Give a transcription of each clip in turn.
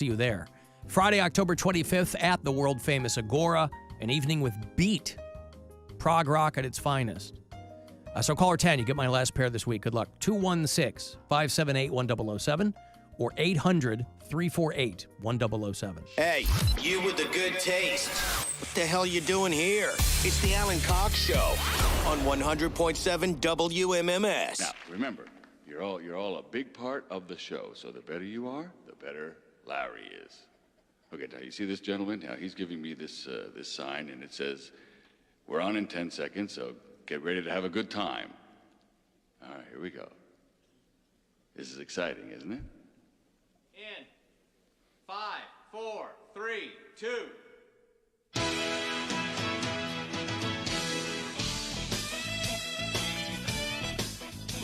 See you there. Friday, October 25th at the world-famous Agora, an evening with Beat, prog rock at its finest. So caller 10, you get my last pair this week. Good luck. 216-578-1007 or 800-348-1007. Hey, you with the good taste. What the hell you doing here? It's the Alan Cox Show on 100.7 WMMS. Now, remember, you're all a big part of the show, so the better you are, the better Larry is. Okay, now you see this gentleman? Now he's giving me this sign, and it says, we're on in 10 seconds, so get ready to have a good time. All right, here we go. This is exciting, isn't it? In 5, 4, 3, 2.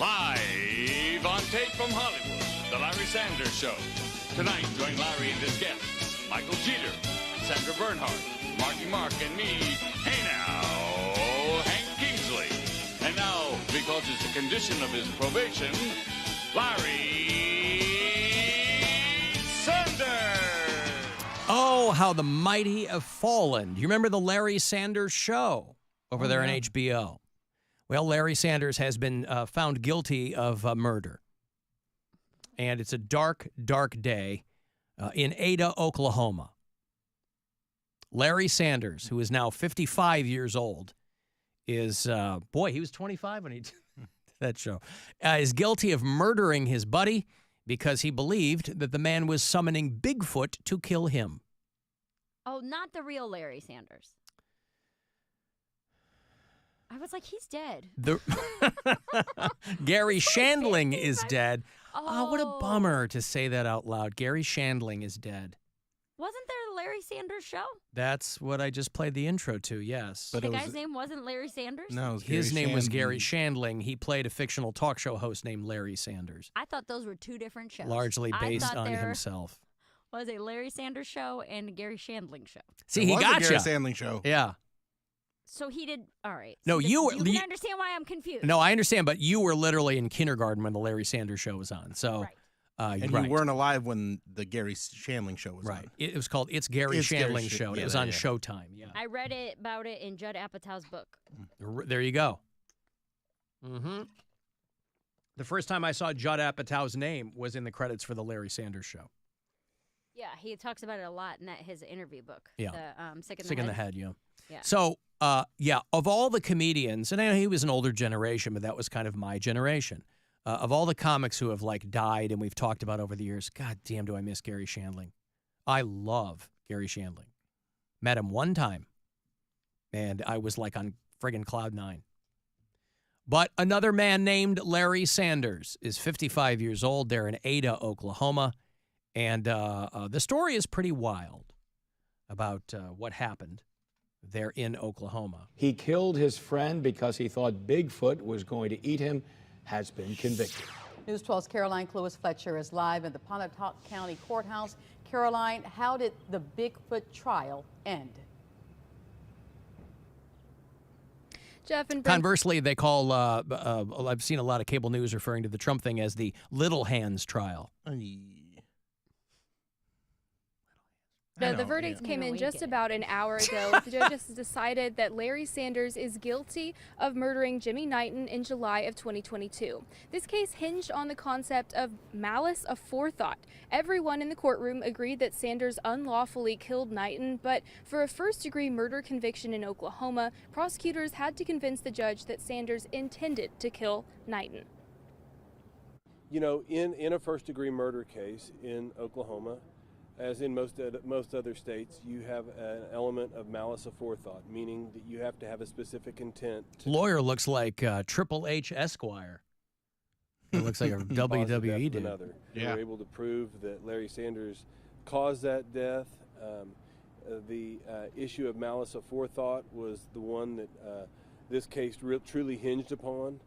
Live on tape from Hollywood, The Larry Sanders Show. Tonight, join Larry and his guests, Michael Jeter, Sandra Bernhardt, Marky Mark, and me, hey now, Hank Kingsley. And now, because it's a condition of his probation, Larry Sanders! Oh, how the mighty have fallen. Do you remember the Larry Sanders Show over there on HBO? Well, Larry Sanders has been found guilty of murder. And it's a dark, dark day in Ada, Oklahoma. Larry Sanders, who is now 55 years old, is, he was 25 when he did that show, is guilty of murdering his buddy because he believed that the man was summoning Bigfoot to kill him. Oh, not the real Larry Sanders. I was like, he's dead. Gary Shandling is dead. Oh, what a bummer to say that out loud. Gary Shandling is dead. Wasn't there a Larry Sanders Show? That's what I just played the intro to, yes. But the guy's name wasn't Larry Sanders? No, it was his name was Gary Shandling. He played a fictional talk show host named Larry Sanders. I thought those were two different shows. Largely based on himself. Was a Larry Sanders show and a Gary Shandling show. See, he got you. Gary Sandling show. Yeah. So he did. All right. No, so you can understand why I'm confused. No, I understand, but you were literally in kindergarten when the Larry Sanders Show was on. So, right. And you weren't alive when the Gary Shandling Show was on. It was called It's Gary Shandling Show. And it was on Showtime. Yeah. I read about it in Judd Apatow's book. There you go. Mm-hmm. The first time I saw Judd Apatow's name was in the credits for the Larry Sanders Show. Yeah, he talks about it a lot in his interview book. Yeah. The, Sick in the Head, yeah. Yeah. So, of all the comedians, and I know he was an older generation, but that was kind of my generation. Of all the comics who have died and we've talked about over the years, God damn, do I miss Gary Shandling. I love Gary Shandling. Met him one time, and I was on friggin' cloud nine. But another man named Larry Sanders is 55 years old. They're in Ada, Oklahoma. And the story is pretty wild about what happened there in Oklahoma. He killed his friend because he thought Bigfoot was going to eat him, has been convicted. News 12's Caroline Cluis-Fletcher is live at the Pontotoc County Courthouse. Caroline, how did the Bigfoot trial end? Jeff and Conversely, they call, I've seen a lot of cable news referring to the Trump thing as the Little Hands trial. The verdict came in just about an hour ago. The judges decided that Larry Sanders is guilty of murdering Jimmy Knighton in July of 2022. This case hinged on the concept of malice aforethought. Everyone in the courtroom agreed that Sanders unlawfully killed Knighton, but for a first-degree murder conviction in Oklahoma, prosecutors had to convince the judge that Sanders intended to kill Knighton. You know, in a first-degree murder case in Oklahoma, as in most other states, you have an element of malice aforethought, meaning that you have to have a specific intent. Lawyer looks like Triple H Esquire. It looks like a WWE dude. Another. They were able to prove that Larry Sanders caused that death. The issue of malice aforethought was the one that this case truly hinged upon.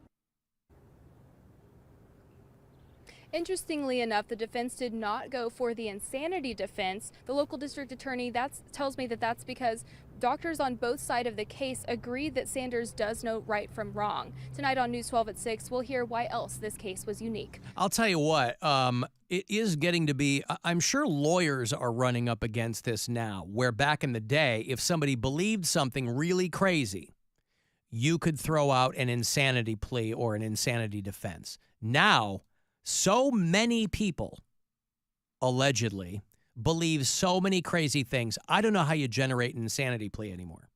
Interestingly enough, the defense did not go for the insanity defense. The local district attorney tells me that that's because doctors on both sides of the case agreed that Sanders does know right from wrong. Tonight on News 12 at 6, we'll hear why else this case was unique. I'll tell you what, it is getting to be, I'm sure lawyers are running up against this now, where back in the day, if somebody believed something really crazy, you could throw out an insanity plea or an insanity defense. Now, so many people, allegedly, believe so many crazy things. I don't know how you generate an insanity plea anymore.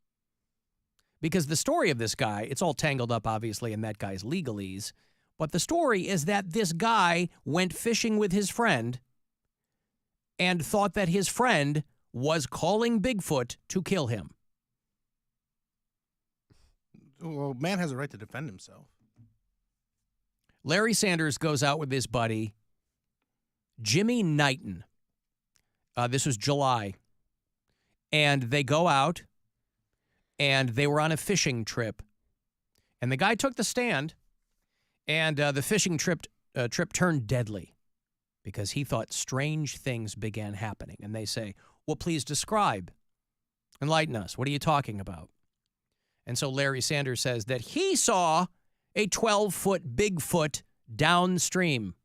Because the story of this guy, it's all tangled up, obviously, in that guy's legalese. But the story is that this guy went fishing with his friend and thought that his friend was calling Bigfoot to kill him. Well, man has a right to defend himself. Larry Sanders goes out with his buddy, Jimmy Knighton. This was July. And they go out, and they were on a fishing trip. And the guy took the stand. And the fishing trip turned deadly because he thought strange things began happening. And they say, well, please describe. Enlighten us. What are you talking about? And so Larry Sanders says that he saw a 12-foot Bigfoot downstream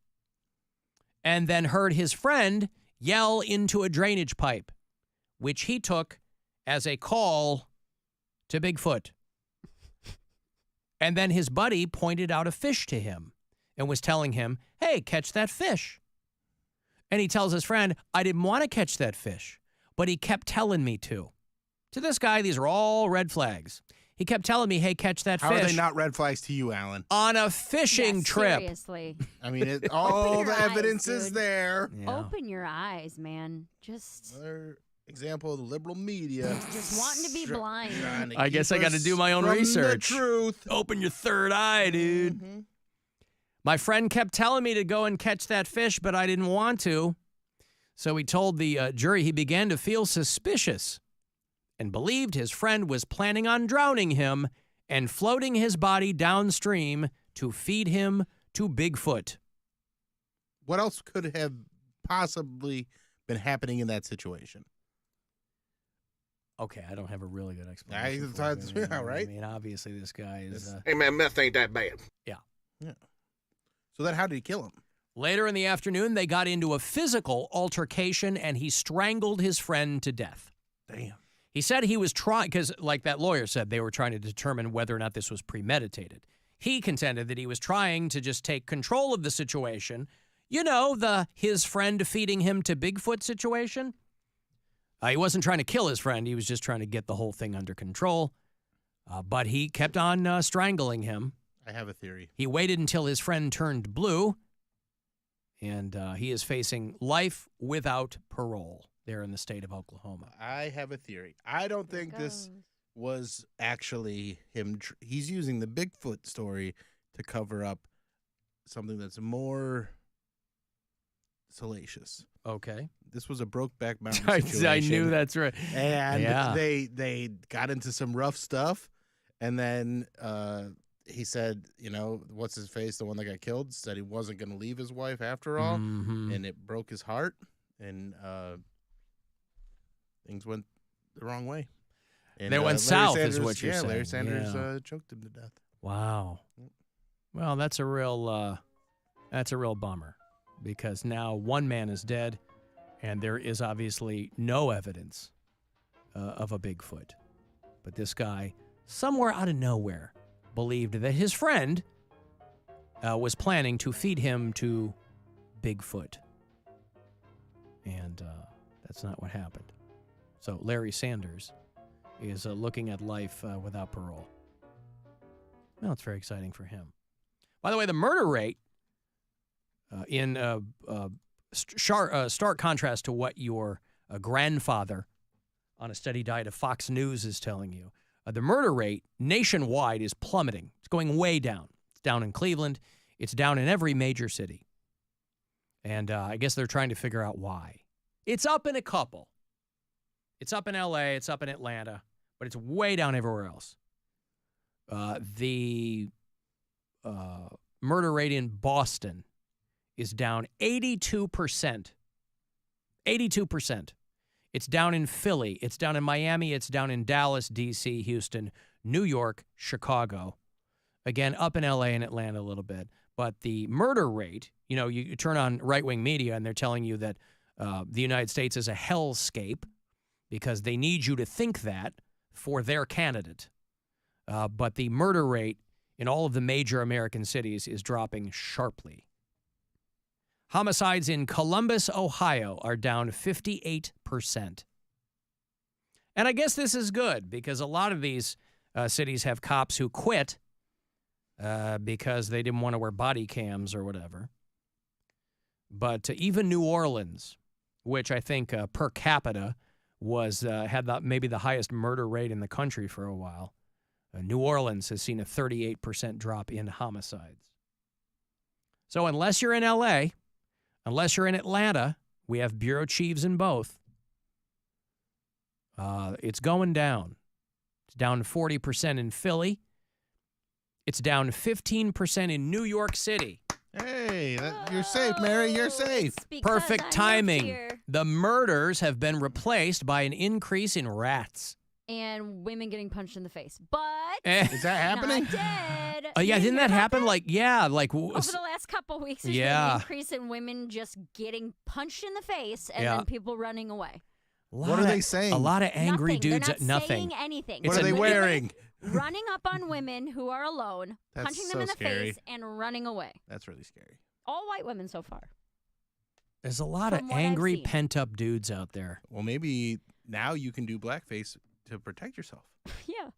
and then heard his friend yell into a drainage pipe, which he took as a call to Bigfoot. And then his buddy pointed out a fish to him and was telling him, hey, catch that fish. And he tells his friend, I didn't want to catch that fish, but he kept telling me to. To this guy, these are all red flags. He kept telling me, hey, catch that fish. How are they not red flags to you, Alan? On a fishing trip. Seriously. I mean, all the evidence is there. Yeah. Open your eyes, man. Just... Another example of the liberal media. Just wanting to be blind. I guess I got to do my own research. The truth. Open your third eye, dude. Mm-hmm. My friend kept telling me to go and catch that fish, but I didn't want to. So he told the jury he began to feel suspicious and believed his friend was planning on drowning him and floating his body downstream to feed him to Bigfoot. What else could have possibly been happening in that situation? Okay, I don't have a really good explanation. Right? I mean, obviously this guy is... Hey, man, meth ain't that bad. Yeah. So then how did he kill him? Later in the afternoon, they got into a physical altercation, and he strangled his friend to death. Damn. He said he was trying, because like that lawyer said, they were trying to determine whether or not this was premeditated. He contended that he was trying to just take control of the situation. You know, his friend feeding him to Bigfoot situation? He wasn't trying to kill his friend. He was just trying to get the whole thing under control. But he kept on strangling him. I have a theory. He waited until his friend turned blue, and he is facing life without parole there in the state of Oklahoma. I have a theory. I don't think this was actually him. He's using the Bigfoot story to cover up something that's more salacious. Okay. This was a Brokeback Mountain situation. I knew that's right. And they got into some rough stuff, and then he said, you know, what's his face, the one that got killed, said he wasn't going to leave his wife after all, and it broke his heart, and things went the wrong way. And they went south, is what you're saying. Larry Sanders choked him to death. Wow. Well, that's a real bummer, because now one man is dead, and there is obviously no evidence of a Bigfoot. But this guy, somewhere out of nowhere, believed that his friend was planning to feed him to Bigfoot. And that's not what happened. So Larry Sanders is looking at life without parole. Well, it's very exciting for him. By the way, the murder rate, in stark contrast to what your grandfather on a steady diet of Fox News is telling you, the murder rate nationwide is plummeting. It's going way down. It's down in Cleveland. It's down in every major city. And I guess they're trying to figure out why. It's up in a couple. It's up in L.A., it's up in Atlanta, but it's way down everywhere else. The murder rate in Boston is down 82%. 82%. It's down in Philly. It's down in Miami. It's down in Dallas, D.C., Houston, New York, Chicago. Again, up in L.A. and Atlanta a little bit. But the murder rate, you turn on right-wing media and they're telling you that the United States is a hellscape because they need you to think that for their candidate. But the murder rate in all of the major American cities is dropping sharply. Homicides in Columbus, Ohio are down 58%. And I guess this is good because a lot of these cities have cops who quit because they didn't want to wear body cams or whatever. But even New Orleans, which I think per capita had maybe the highest murder rate in the country for a while, New Orleans has seen a 38% drop in homicides. So unless you're in L.A., unless you're in Atlanta, we have bureau chiefs in both. It's going down. It's down 40% in Philly. It's down 15% in New York City. Hey, you're safe, Mary. You're safe. Perfect timing. The murders have been replaced by an increase in rats. And women getting punched in the face. But is that happening? Not dead. Yeah, didn't that happen? Over Over the last couple weeks, there's been an increase in women just getting punched in the face and then people running away. What are they saying? A lot of angry nothing. dudes. They're not Nothing. saying anything. What are they wearing? Running up on women who are alone, That's punching them so in the scary. face, and running away. That's really scary. All white women so far. There's a lot of From what I've angry, seen. pent-up dudes out there. Well, maybe now you can do blackface to protect yourself. Yeah.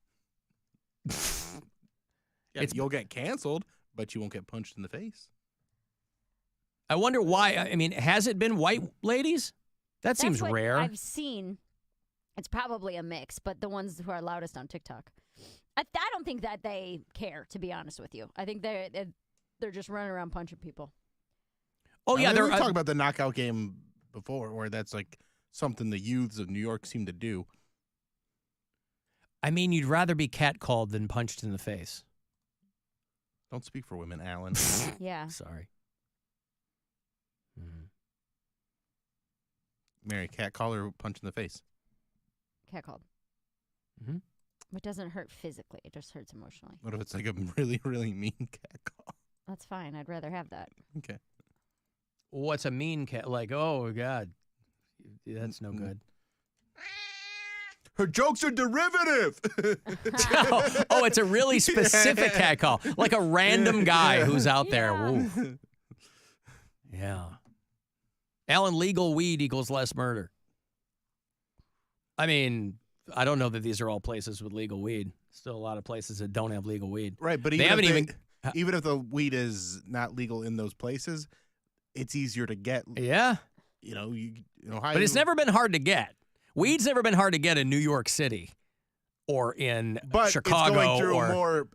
You'll get canceled, but you won't get punched in the face. I wonder why. I mean, has it been white ladies? That That's seems what rare. I've seen. It's probably a mix, but the ones who are loudest on TikTok. I don't think that they care, to be honest with you. I think they're just running around punching people. Oh, yeah. We've talked about the knockout game before, where that's like something the youths of New York seem to do. I mean, you'd rather be catcalled than punched in the face. Don't speak for women, Alan. Yeah. Sorry. Mary, catcall or punch in the face? Catcalled. Mm-hmm. It doesn't hurt physically. It just hurts emotionally. What if it's like a really, really mean catcall? That's fine. I'd rather have that. Okay. What's a mean cat? Like, oh, God. That's no good. Her jokes are derivative. Oh, it's a really specific catcall. Like a random guy who's out there. Woo. Yeah. Alan, legal weed equals less murder. I mean, I don't know that these are all places with legal weed. Still a lot of places that don't have legal weed. Right, but even if the weed is not legal in those places, it's easier to get. Yeah. But it's never been hard to get. Weed's never been hard to get in New York City or in Chicago. It's going through more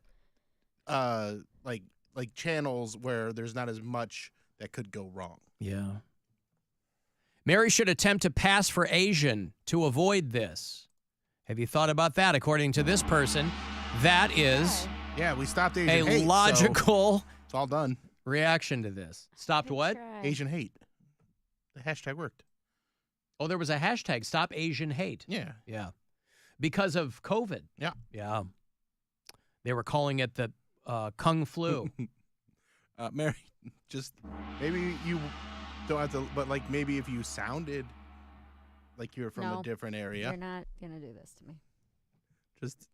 like channels where there's not as much that could go wrong. Yeah. Mary should attempt to pass for Asian to avoid this. Have you thought about that? According to this person, that is we stopped Asian hate. A logical it's all done. Reaction to this. Stopped what? Asian hate. The hashtag worked. Oh, there was a hashtag, Stop Asian Hate. Yeah. Yeah. Because of COVID. Yeah. Yeah. They were calling it the Kung Flu. Mary, just maybe you don't have to, but like maybe if you sounded like you're from a different area. You're not going to do this to me. Just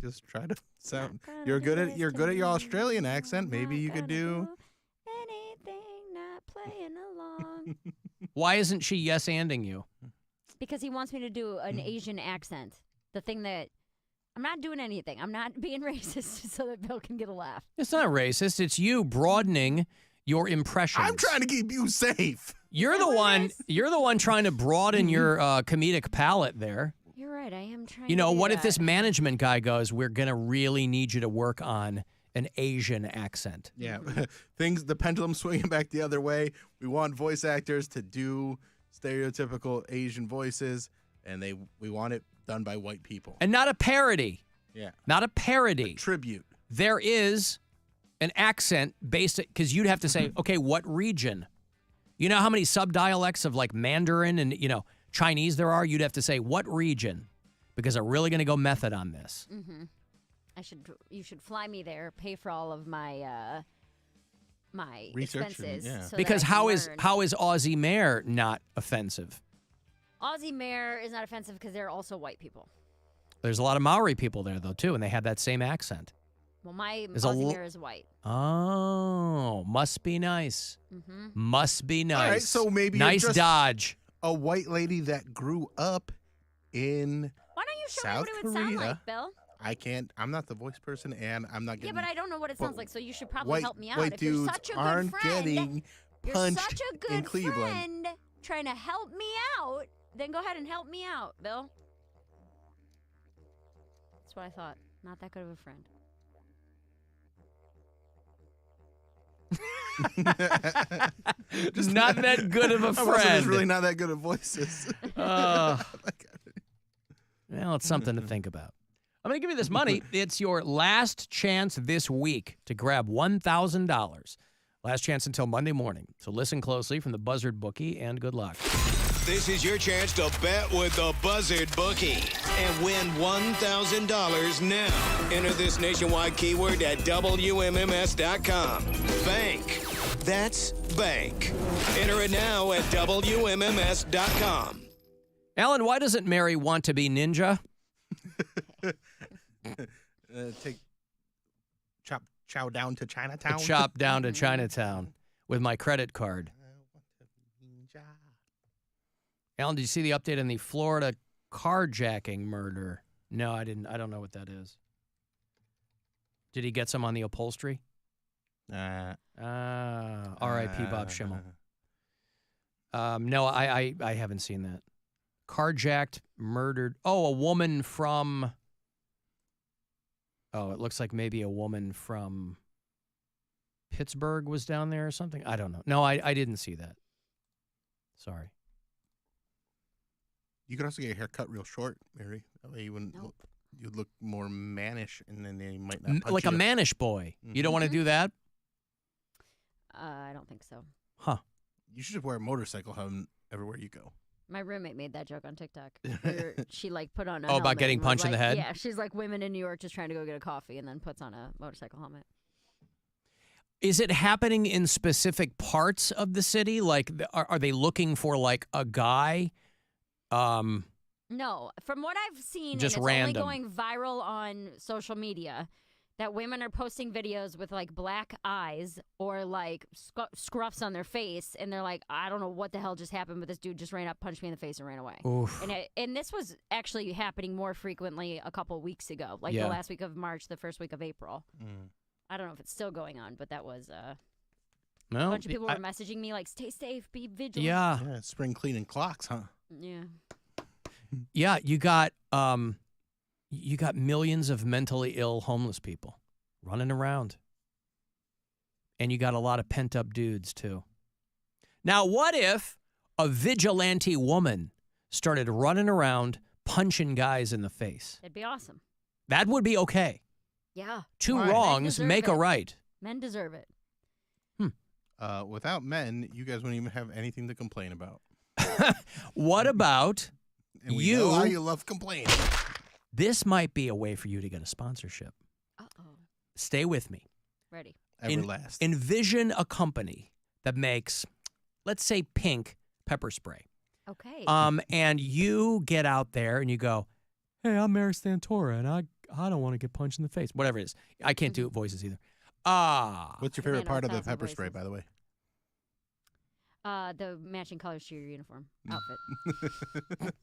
just try to sound. Not You're gonna good do at your this to Australian me. accent. Maybe Not you could gonna do anything, not playing along. Why isn't she yes-anding you? Because he wants me to do an Asian accent. The thing that I'm not doing anything. I'm not being racist so that Bill can get a laugh. It's not racist. It's you broadening your impressions. I'm trying to keep you safe. You're the one. You're the one trying to broaden your comedic palette there. You're right. I am trying. You know, to do what if that. this management guy goes, we're going to really need you to work on an Asian accent? Yeah. The pendulum swinging back the other way. We want voice actors to do stereotypical Asian voices, and we want it done by white people. And not a parody. Yeah. Not a parody. A tribute. There is an accent based, because you'd have to say, okay, what region? You know how many subdialects of like Mandarin and, Chinese there are? You'd have to say, what region? Because I'm really going to go method on this. Mm-hmm. You should fly me there, pay for all of my my Research expenses. and- yeah. So Because that I can how learn. is Aussie Mayor not offensive? Aussie Mayor is not offensive because they're also white people. There's a lot of Maori people there though too, and they have that same accent. Well, my There's a Aussie l- Mayor is white. Oh, must be nice. Must be nice. All right, so maybe you're nice just- dodge. A white lady that grew up in Why don't you show South me what it would sound Korea. like, Bill? I can't. I'm not the voice person, and I'm not Yeah, getting. but I don't know what it sounds like, so you should probably white, help me out. White If you're dudes such a good aren't friend, getting you're punched such a good in Cleveland. friend trying to help me out, then go ahead and help me out, Bill. That's what I thought. Not that good of a friend. Just not that good of a I'm also just friend. really not that good at voices. Well, it's something to think about. I'm going to give you this money. It's your last chance this week to grab $1,000. Last chance until Monday morning. So listen closely from the Buzzard Bookie, and good luck. This is your chance to bet with the Buzzard Bookie and win $1,000 now. Enter this nationwide keyword at WMMS.com. Bank. That's bank. Enter it now at WMMS.com. Alan, why doesn't Mary want to be ninja? Take chow down to Chinatown. Chop down to Chinatown with my credit card. Alan, did you see the update on the Florida carjacking murder? No, I didn't. I don't know what that is. Did he get some on the upholstery? R.I.P. Bob Schimmel. No, I haven't seen that. Carjacked, murdered. Oh, a woman from... Oh, it looks like maybe a woman from Pittsburgh was down there or something. I don't know. No, I didn't see that. Sorry. You could also get your hair cut real short, Mary. That way you wouldn't. You'd look more mannish, and then they might not punch Like you. a mannish boy. You don't want to do that? I don't think so. Huh. You should just wear a motorcycle helmet everywhere you go. My roommate made that joke on TikTok. Where she put on a Oh, about helmet getting and was punched in the head? Yeah, she's like women in New York just trying to go get a coffee and then puts on a motorcycle helmet. Is it happening in specific parts of the city? Like, are they looking for like a guy? No, from what I've seen, Just and it's random. only going viral on social media, that women are posting videos with like black eyes or like scruffs on their face, and they're like, I don't know what the hell just happened, but this dude just ran up, punched me in the face, and ran away. Oof. And this was actually happening more frequently a couple weeks ago, like the last week of March, the first week of April. I don't know if it's still going on, but that was a bunch of people were messaging me like, stay safe, be vigilant. Yeah, spring cleaning clocks, huh? Yeah. Yeah, you got millions of mentally ill homeless people running around. And you got a lot of pent-up dudes, too. Now, what if a vigilante woman started running around punching guys in the face? It'd be awesome. That would be okay. Yeah. Two Men wrongs deserve make it. a right. Men deserve it. Without men, you guys wouldn't even have anything to complain about. What about And we know how you love complaining. This might be a way for you to get a sponsorship. Uh-oh. Stay with me. Ready. Everlast. Envision a company that makes, let's say, pink pepper spray. Okay. And you get out there and you go, hey, I'm Mary Santora, and I don't want to get punched in the face. Whatever it is. I can't do voices either. What's your favorite Man, part of the 1,000 pepper spray, voices. by the way? The matching colors to your uniform outfit.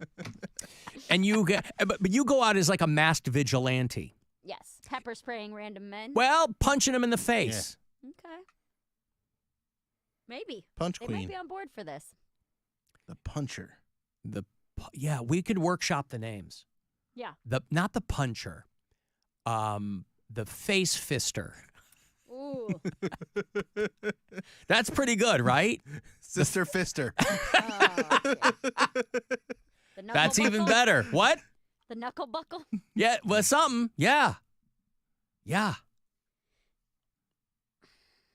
And you get, but you go out as like a masked vigilante. Yes. Pepper spraying random men. Well, punching them in the face. Okay. Maybe. Punch They queen. might be on board for this. The puncher. Yeah, we could workshop the names. Yeah. Not the puncher. The face fister. Ooh. That's pretty good, right? Sister Fister. The knuckle That's even buckle? better. What? The knuckle buckle? Yeah, well, something. Yeah. Yeah.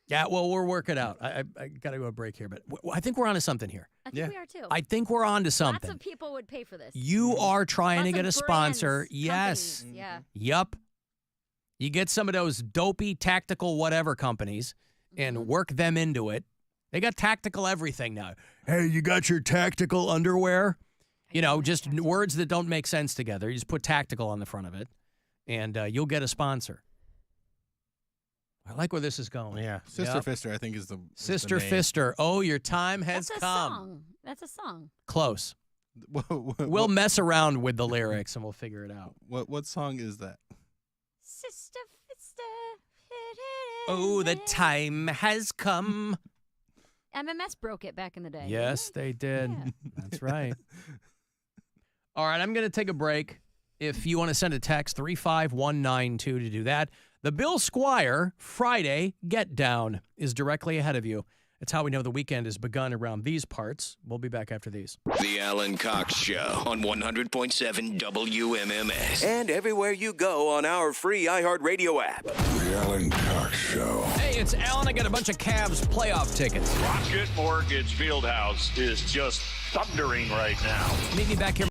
Yeah, well, we'll work it out. I got to go a break here, but I think we're onto something here. I think we are too. I think we're onto something. Lots of people would pay for this. You are trying to Lots get a of sponsor. brands, Yes. companies, Yeah. Yup. You get some of those dopey tactical whatever companies, and work them into it. They got tactical everything now. Hey, you got your tactical underwear? You know, just words that don't make sense together. You just put tactical on the front of it, and you'll get a sponsor. I like where this is going. Yeah, Sister Fister, I think, is the Sister name. Fister. Oh, your time has That's a come. song. That's a song. Close. We'll mess around with the lyrics and we'll figure it out. What song is that? Sister Fister. Oh, the time has come. MMS broke it back in the day. Yes, they did. Yeah. That's right. All right, I'm going to take a break. If you want to send a text, 35192 to do that. The Bill Squire Friday Get Down is directly ahead of you. It's how we know the weekend has begun around these parts. We'll be back after these. The Alan Cox Show on 100.7 WMMS. And everywhere you go on our free iHeartRadio app. The Alan Cox Show. Hey, it's Alan. I got a bunch of Cavs playoff tickets. Rocket Mortgage Fieldhouse is just thundering right now. Meet me back here